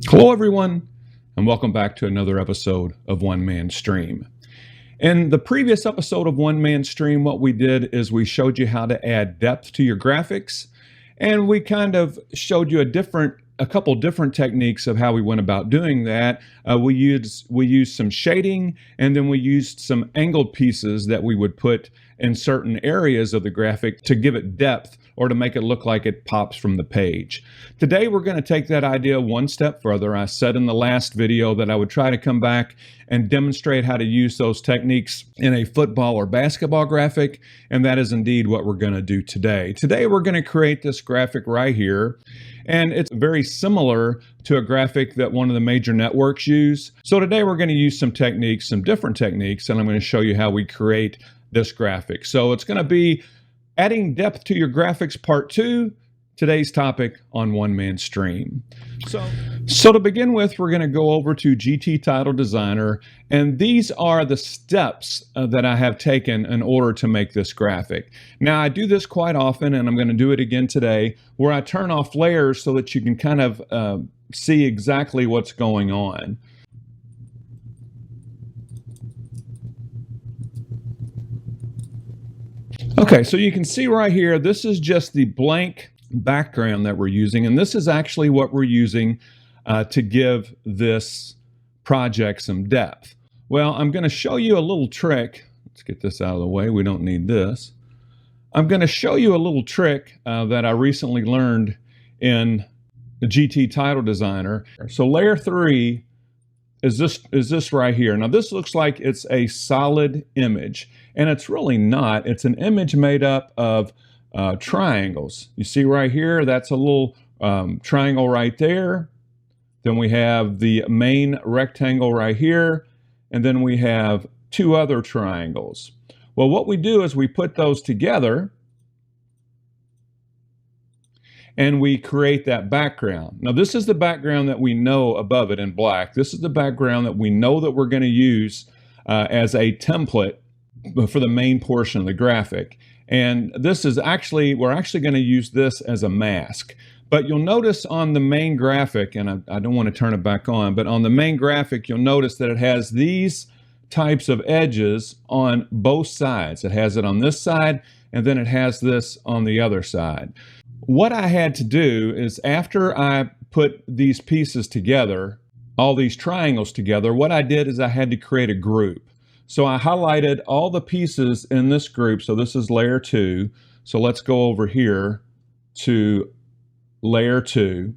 Hello everyone, and welcome back to another episode of One Man Stream. In the previous episode of One Man Stream, what we did is we showed you how to add depth to your graphics, and we kind of showed you a couple different techniques of how we went about doing that. We used some shading, and then we used some angled pieces that we would put in certain areas of the graphic to give it depth or to make it look like it pops from the page. Today we're going to take that idea one step further. I said in the last video that I would try to come back and demonstrate how to use those techniques in a football or basketball graphic, and that is indeed what we're going to do today. Today we're going to create this graphic right here, and it's very similar to a graphic that one of the major networks use. So today we're going to use some different techniques, and I'm going to show you how we create this graphic. So it's going to be adding depth to your graphics part 2, today's topic on One Man Stream. So to begin with, we're going to go over to GT Title Designer, and these are the steps that I have taken in order to make this graphic. Now I do this quite often, and I'm going to do it again today, where I turn off layers so that you can kind of see exactly what's going on. Okay, so you can see right here, this is just the blank background that we're using, and this is actually what we're using to give this project some depth. Well, I'm going to show you a little trick. Let's get this out of the way. We don't need this. I'm going to show you a little trick that I recently learned in the GT Title Designer. So layer 3 is this right here. Now this looks like it's a solid image, and it's really not. It's an image made up of triangles. You see right here, that's a little triangle right there. Then we have the main rectangle right here, and then we have two other triangles. Well, what we do is we put those together and we create that background. Now this is the background that we know above it in black. This is the background that we know that we're going to use as a template for the main portion of the graphic. And this is we're actually going to use this as a mask. But you'll notice on the main graphic, and I don't want to turn it back on, but on the main graphic you'll notice that it has these types of edges on both sides. It has it on this side, and then it has this on the other side. What I had to do is, after I put these pieces together, all these triangles together, what I did is I had to create a group. So I highlighted all the pieces in this group. So this is layer 2. So let's go over here to layer 2.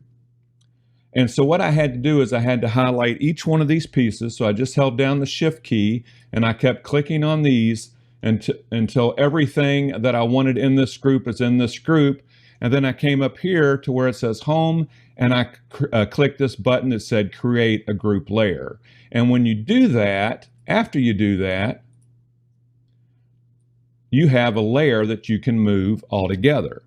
And so what I had to do is I had to highlight each one of these pieces. So I just held down the shift key and I kept clicking on these until everything that I wanted in this group is in this group. And then I came up here to where it says home, and I clicked this button that said create a group layer. And when you do that, after you do that, you have a layer that you can move all together.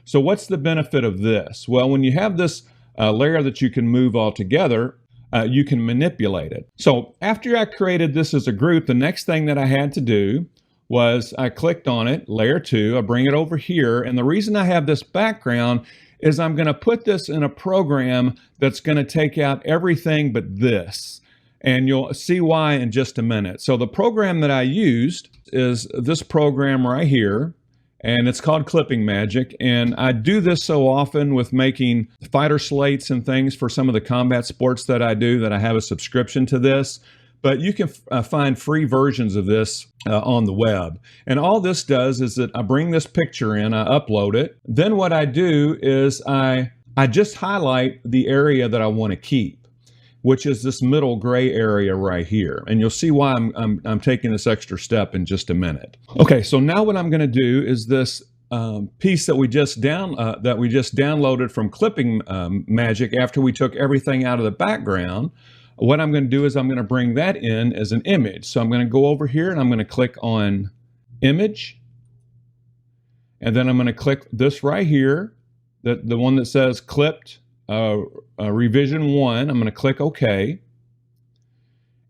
So what's the benefit of this? Well, when you have this layer that you can move all together, you can manipulate it. So after I created this as a group, the next thing that I had to do was I clicked on it, layer 2, I bring it over here, and the reason I have this background is I'm going to put this in a program that's going to take out everything but this. And you'll see why in just a minute. So the program that I used is this program right here, and it's called Clipping Magic. And I do this so often with making fighter slates and things for some of the combat sports that I do, that I have a subscription to this. But you can find free versions of this on the web. And all this does is that I bring this picture in, I upload it. Then what I do is I just highlight the area that I want to keep, which is this middle gray area right here. And you'll see why I'm taking this extra step in just a minute. Okay, so now what I'm going to do is this piece that we just downloaded from Clipping Magic after we took everything out of the background. What I'm going to do is I'm going to bring that in as an image. So I'm going to go over here and I'm going to click on Image. And then I'm going to click this right here, the one that says Clipped Revision 1. I'm going to click OK.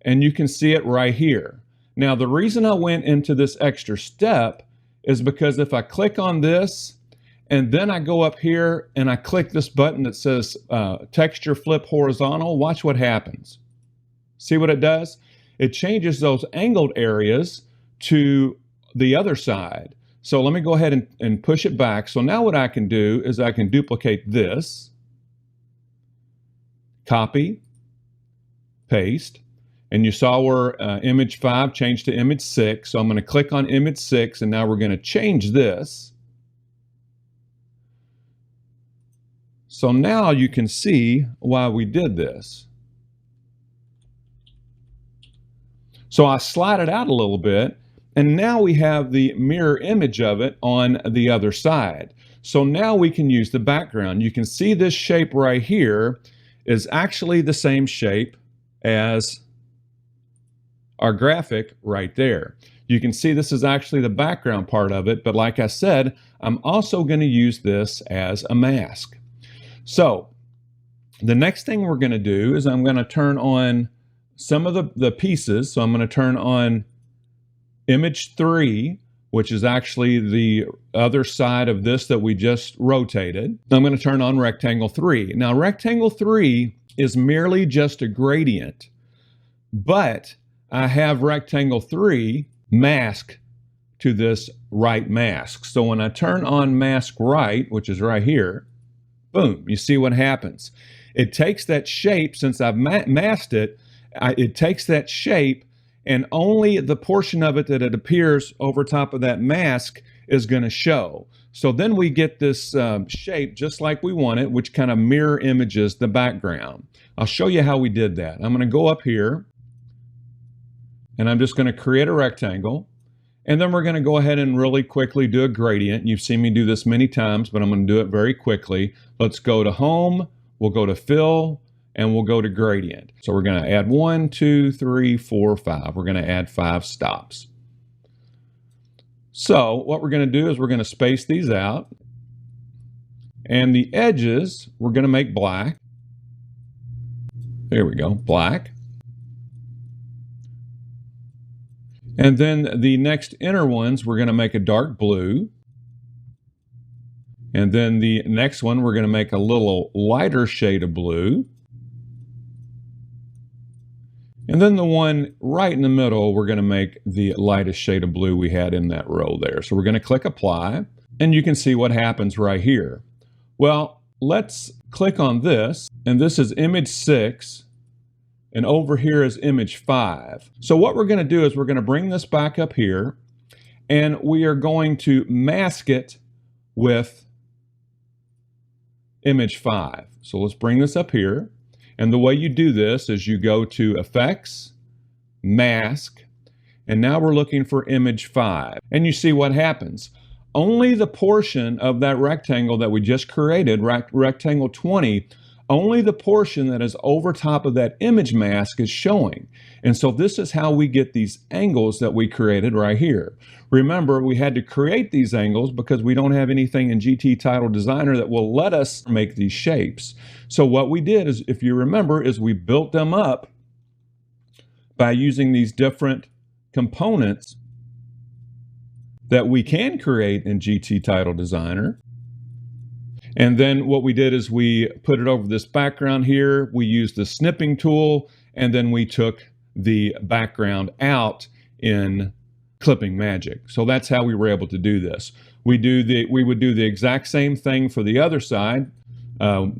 And you can see it right here. Now, the reason I went into this extra step is because if I click on this And then I go up here and I click this button that says texture flip horizontal. Watch what happens. See what it does? It changes those angled areas to the other side. So let me go ahead and push it back. So now what I can do is I can duplicate this, copy, paste, and you saw where image 5 changed to image 6. So I'm going to click on image 6, and now we're going to change this. So now you can see why we did this. So I slide it out a little bit, and now we have the mirror image of it on the other side. So now we can use the background. You can see this shape right here is actually the same shape as our graphic right there. You can see this is actually the background part of it, but like I said, I'm also going to use this as a mask. So the next thing we're going to do is I'm going to turn on some of the pieces. So I'm going to turn on image 3, which is actually the other side of this that we just rotated. I'm going to turn on rectangle 3. Now rectangle 3 is merely just a gradient, but I have rectangle 3 mask to this right mask. So when I turn on mask right, which is right here, boom, you see what happens. It takes that shape, since I've masked it, it takes that shape, and only the portion of it that it appears over top of that mask is going to show. So then we get this shape just like we want it, which kind of mirror images the background. I'll show you how we did that. I'm going to go up here, and I'm just going to create a rectangle, and then we're going to go ahead and really quickly do a gradient. You've seen me do this many times, but I'm going to do it very quickly. Let's go to Home, we'll go to Fill, and we'll go to Gradient. So we're going to add 1, 2, 3, 4, 5. We're going to add 5 stops. So what we're going to do is we're going to space these out, and the edges we're going to make black. There we go, black. And then the next inner ones, we're going to make a dark blue. And then the next one, we're going to make a little lighter shade of blue. And then the one right in the middle, we're going to make the lightest shade of blue we had in that row there. So we're going to click Apply, and you can see what happens right here. Well, let's click on this, and this is image 6. And over here is image 5. So what we're going to do is we're going to bring this back up here, and we are going to mask it with image 5. So let's bring this up here. And the way you do this is you go to Effects, Mask, and now we're looking for image 5. And you see what happens. Only the portion of that rectangle that we just created, rectangle 20, only the portion that is over top of that image mask is showing. And so this is how we get these angles that we created right here. Remember, we had to create these angles because we don't have anything in GT Title Designer that will let us make these shapes. So what we did is, if you remember, is we built them up by using these different components that we can create in GT Title Designer. And then what we did is we put it over this background here. We used the snipping tool, and then we took the background out in Clipping Magic. So that's how we were able to do this. We would do the exact same thing for the other side. Well,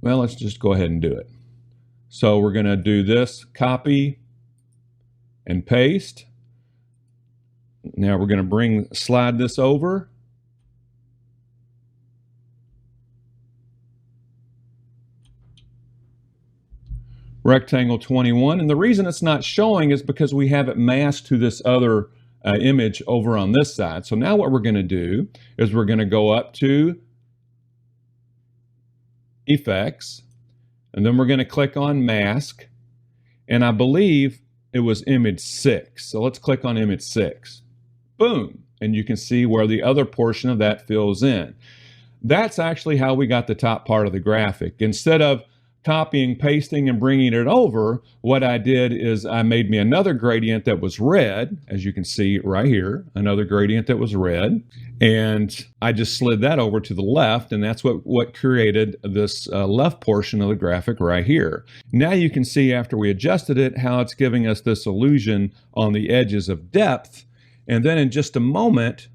let's just go ahead and do it. So we're going to do this, copy and paste. Now we're going to slide this over. Rectangle 21, and the reason it's not showing is because we have it masked to this other image over on this side. So now what we're going to do is we're going to go up to Effects, and then we're going to click on Mask, and I believe it was image 6. So let's click on image 6. Boom, and you can see where the other portion of that fills in. That's actually how we got the top part of the graphic. Instead of copying, pasting, and bringing it over, what I did is I made me another gradient that was red, as you can see right here, another gradient that was red, and I just slid that over to the left, and that's what created this left portion of the graphic right here. Now you can see after we adjusted it how it's giving us this illusion on the edges of depth, and then in just a moment,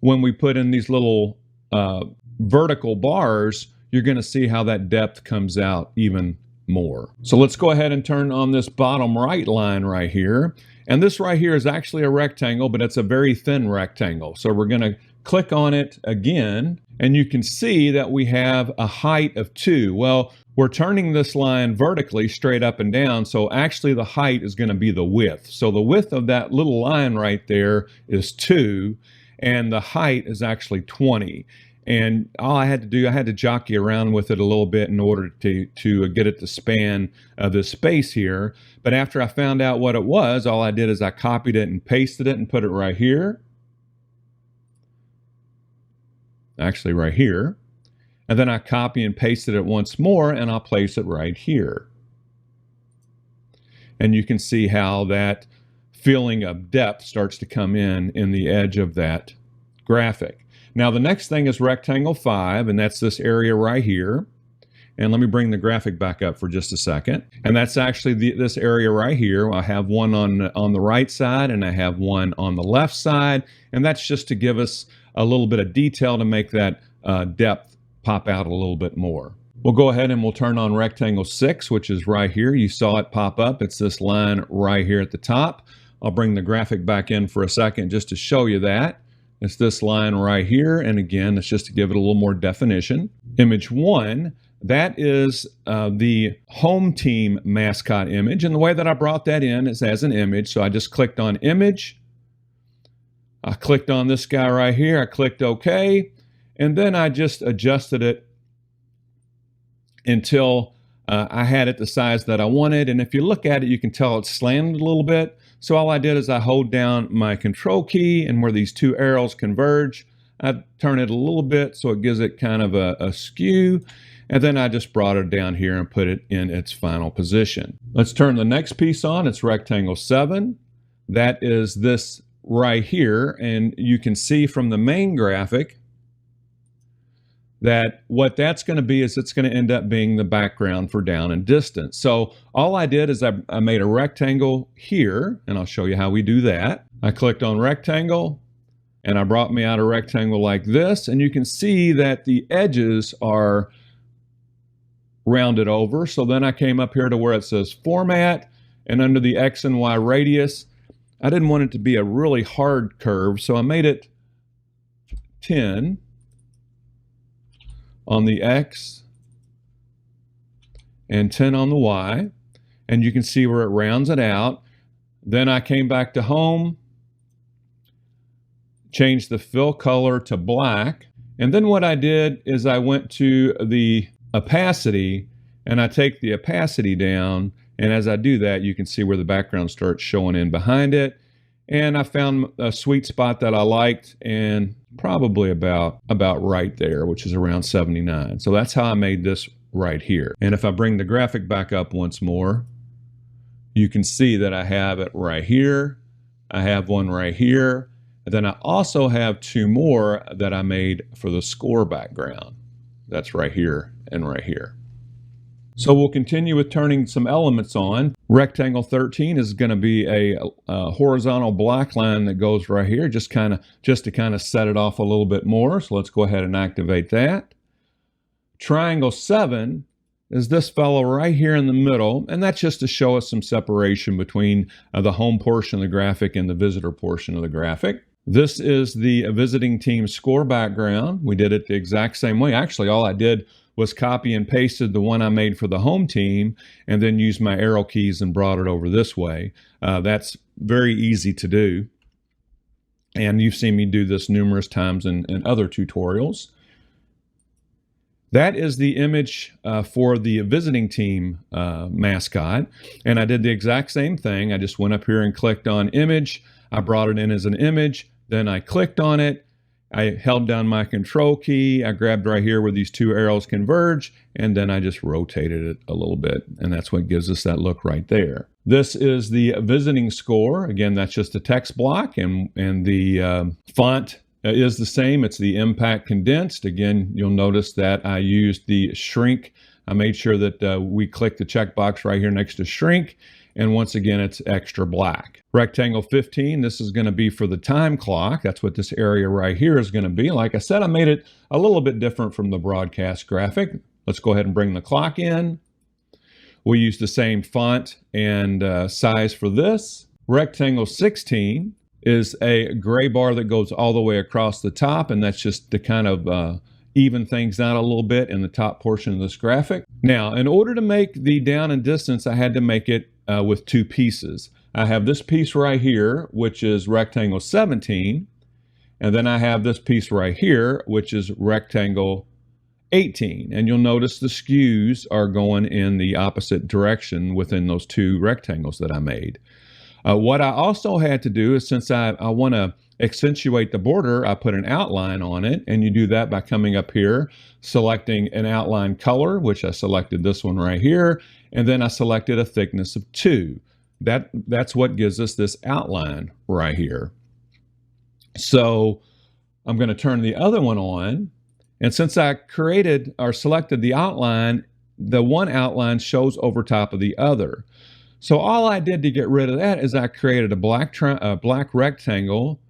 when we put in these little vertical bars, you're going to see how that depth comes out even more. So let's go ahead and turn on this bottom right line right here. And this right here is actually a rectangle, but it's a very thin rectangle. So we're going to click on it again, and you can see that we have a height of 2. Well, we're turning this line vertically straight up and down, so actually the height is going to be the width. So the width of that little line right there is 2, and the height is actually 20. And all I had to do, I had to jockey around with it a little bit in order to get it to span the space here. But after I found out what it was, all I did is I copied it and pasted it and put it right here. Actually right here. And then I copy and pasted it once more, and I'll place it right here. And you can see how that feeling of depth starts to come in the edge of that graphic. Now the next thing is rectangle 5, and that's this area right here. And let me bring the graphic back up for just a second. And that's actually this area right here. I have one on the right side, and I have one on the left side. And that's just to give us a little bit of detail to make that depth pop out a little bit more. We'll go ahead and we'll turn on rectangle 6, which is right here. You saw it pop up. It's this line right here at the top. I'll bring the graphic back in for a second just to show you that. It's this line right here, and again, it's just to give it a little more definition. Image 1, that is the home team mascot image, and the way that I brought that in is as an image. So I just clicked on image, I clicked on this guy right here, I clicked OK, and then I just adjusted it until I had it the size that I wanted. And if you look at it, you can tell it's slanted a little bit. So all I did is I hold down my control key, and where these two arrows converge, I turn it a little bit so it gives it kind of a skew, and then I just brought it down here and put it in its final position. Let's turn the next piece on. It's rectangle 7. That is this right here, and you can see from the main graphic that what that's going to be is it's going to end up being the background for down and distance. So all I did is I made a rectangle here, and I'll show you how we do that. I clicked on rectangle, and I brought me out a rectangle like this, and you can see that the edges are rounded over. So then I came up here to where it says format, and under the X and Y radius, I didn't want it to be a really hard curve, so I made it 10 on the X and 10 on the Y, and you can see where it rounds it out. Then I came back to home, changed the fill color to black, and then what I did is I went to the opacity, and I take the opacity down, and as I do that, you can see where the background starts showing in behind it. And I found a sweet spot that I liked, and probably about right there, which is around 79. So that's how I made this right here. And if I bring the graphic back up once more, you can see that I have it right here. I have one right here. And then I also have 2 more that I made for the score background. That's right here and right here. So we'll continue with turning some elements on. Rectangle 13 is going to be a horizontal black line that goes right here, just to kind of set it off a little bit more. So let's go ahead and activate that. Triangle 7 is this fellow right here in the middle, and that's just to show us some separation between the home portion of the graphic and the visitor portion of the graphic. This is the visiting team score background. We did it the exact same way. Actually, all I did was copy and pasted the one I made for the home team, and then used my arrow keys and brought it over this way. That's very easy to do, and you've seen me do this numerous times in other tutorials. That is the image for the visiting team mascot, and I did the exact same thing. I just went up here and clicked on image. I brought it in as an image, then I clicked on it, I held down my control key, I grabbed right here where these two arrows converge, and then I just rotated it a little bit, and that's what gives us that look right there. This is the visiting score. Again, that's just a text block, and the font is the same. It's the Impact Condensed. Again, you'll notice that I used the shrink. I made sure that we click the checkbox right here next to shrink, and once again, it's extra black. Rectangle 15, this is going to be for the time clock. That's what this area right here is going to be. Like I said, I made it a little bit different from the broadcast graphic. Let's go ahead and bring the clock in. We use the same font and size for this. Rectangle 16 is a gray bar that goes all the way across the top, and that's just to kind of even things out a little bit in the top portion of this graphic. Now, in order to make the down and distance, I had to make it with two pieces. I have this piece right here, which is rectangle 17, and then I have this piece right here, which is rectangle 18. And you'll notice the skews are going in the opposite direction within those two rectangles that I made. What I also had to do is, since I want to accentuate the border, I put an outline on it, and you do that by coming up here, selecting an outline color, which I selected this one right here, and then I selected a thickness of 2. That's what gives us this outline right here. So I'm going to turn the other one on, and since I created or selected the outline, the one outline shows over top of the other. So all I did to get rid of that is I created a black rectangle,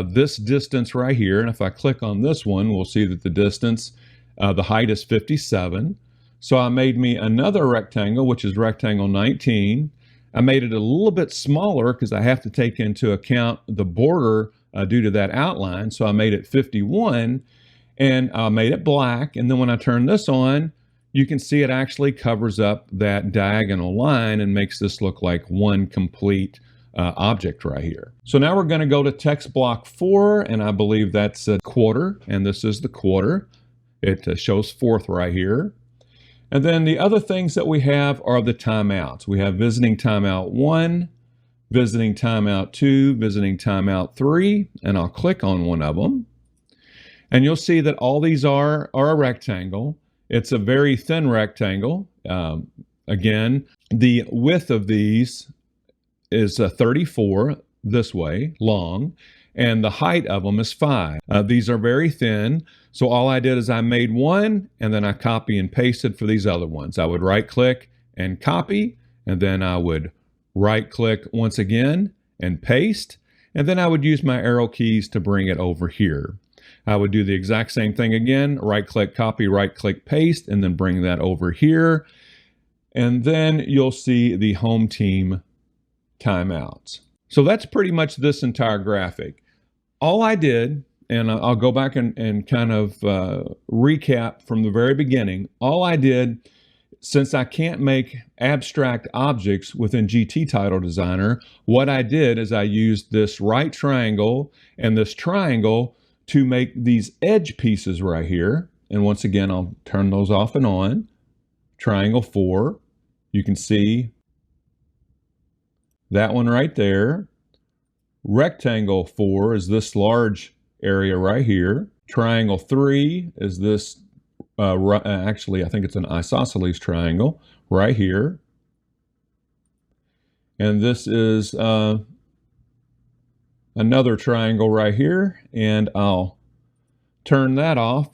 this distance right here, and if I click on this one, we'll see that the distance, the height is 57. So I made me another rectangle, which is rectangle 19. I made it a little bit smaller because I have to take into account the border due to that outline. So I made it 51, and I made it black. And then when I turn this on, you can see it actually covers up that diagonal line and makes this look like one complete object right here. So now we're going to go to text block 4, and I believe that's a quarter, and this is the quarter. It shows fourth right here. And then the other things that we have are the timeouts. We have visiting timeout 1, visiting timeout 2, visiting timeout 3, and I'll click on one of them. And you'll see that all these are a rectangle. It's a very thin rectangle. Again, the width of these is 34 this way, long, and the height of them is 5. These are very thin, so all I did is I made one, and then I copy and pasted for these other ones. I would right-click and copy, and then I would right-click once again and paste, and then I would use my arrow keys to bring it over here. I would do the exact same thing again, right-click, copy, right-click, paste, and then bring that over here. And then you'll see the home team timeouts. So that's pretty much this entire graphic. All I did, and I'll go back and kind of recap from the very beginning, all I did, since I can't make abstract objects within GT Title Designer, what I did is I used this right triangle and this triangle to make these edge pieces right here. And once again, I'll turn those off and on. Triangle 4, you can see that one right there. Rectangle 4 is this large area right here. Triangle 3 is this, actually I think it's an isosceles triangle right here. And this is another triangle right here, and I'll turn that off.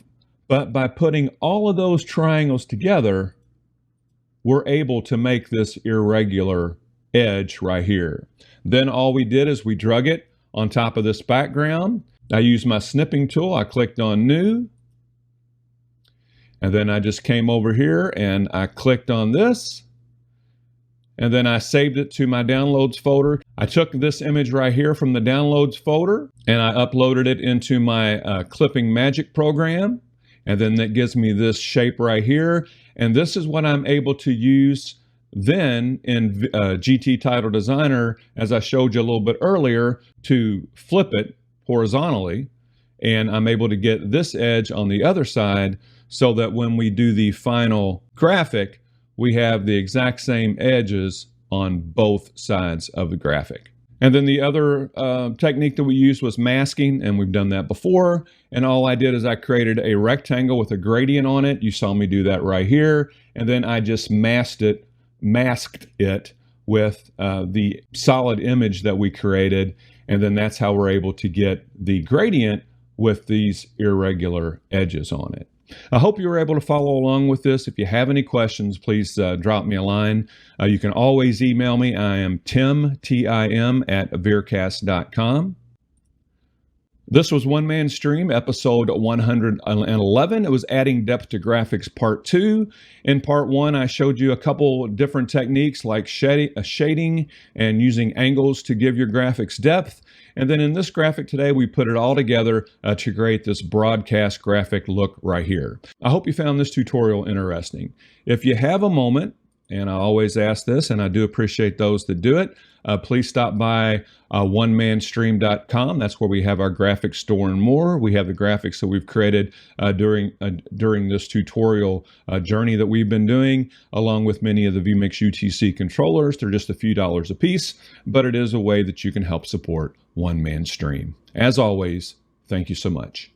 But by putting all of those triangles together, we're able to make this irregular edge right here. Then all we did is we drug it on top of this background. I used my snipping tool. I clicked on New, and then I just came over here and I clicked on this, and then I saved it to my downloads folder. I took this image right here from the downloads folder and I uploaded it into my clipping magic program. And then that gives me this shape right here. And this is what I'm able to use then in GT Title Designer, as I showed you a little bit earlier, to flip it horizontally. And I'm able to get this edge on the other side so that when we do the final graphic, we have the exact same edges on both sides of the graphic. And then the other technique that we used was masking, and we've done that before. And all I did is I created a rectangle with a gradient on it. You saw me do that right here. And then I just masked it with the solid image that we created. And then that's how we're able to get the gradient with these irregular edges on it. I hope you were able to follow along with this. If you have any questions, please drop me a line. You can always email me. I am Tim, T-I-M, at veercast.com. This was One Man Stream, episode 111. It was Adding Depth to Graphics Part 2. In Part 1, I showed you a couple different techniques like shading and using angles to give your graphics depth. And then in this graphic today, we put it all together to create this broadcast graphic look right here. I hope you found this tutorial interesting. If you have a moment, and I always ask this, and I do appreciate those that do it, please stop by onemanstream.com. That's where we have our graphics store and more. We have the graphics that we've created during this tutorial journey that we've been doing, along with many of the vMix UTC controllers. They're just a few dollars a piece, but it is a way that you can help support One Man Stream. As always, thank you so much.